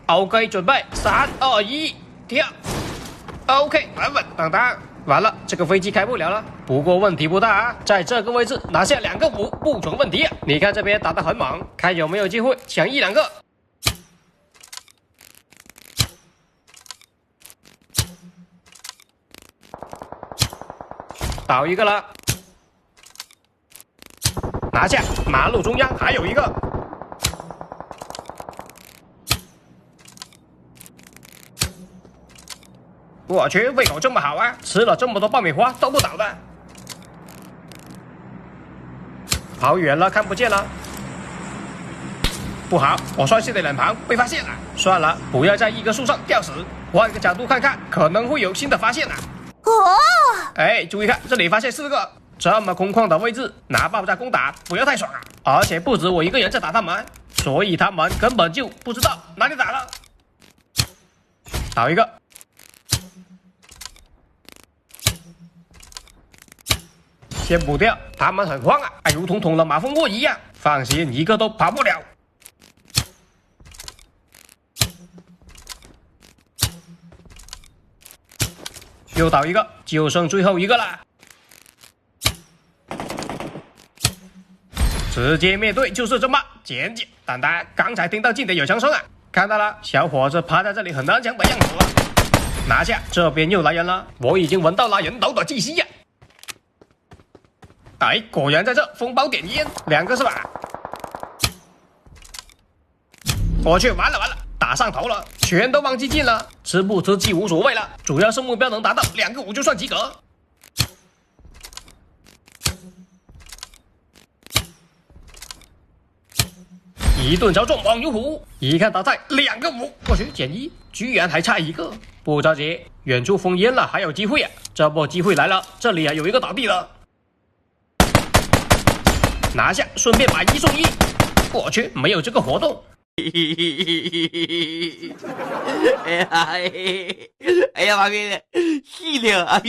OK， 准备，3、2、1，跳。OK， 稳稳当当。完了，这个飞机开不了了。不过问题不大啊，在这个位置拿下2个5不成问题啊。你看这边打得很猛，看有没有机会抢1、2个。倒一个了，拿下。马路中央还有一个。我去，胃口这么好啊！吃了这么多爆米花都不倒的。跑远了，看不见了。不好，我帅气的脸庞被发现了。算了，不要在一棵树上吊死，换个角度看看，可能会有新的发现啊。哦，哎，注意看，这里发现4个，这么空旷的位置，拿爆炸攻打不要太爽啊！而且不止我一个人在打他们，所以他们根本就不知道哪里打了。倒一个。先补掉，他们很慌啊，如同捅了马蜂窝一样。放心，一个都跑不了。又倒一个，就剩最后一个了。直接面对就是这么简简单单。刚才听到经典有枪声啊，看到了，小伙子趴在这里很难抢的样子了。拿下，这边又来人了，我已经闻到了人头的气息呀。哎，果然在这封包点烟，2个是吧？我去，完了，打上头了，全都忘记进了，吃不吃鸡无所谓了，主要是目标能达到2个5就算及格。一顿操纵猛如虎，一看他在2个5，我去减1，居然还差1个。不着急，远处封烟了，还有机会啊！这波机会来了，这里有一个倒地了。拿下，顺便买1送1。我去，没有这个活动。哎呀，妈逼的，细灵啊！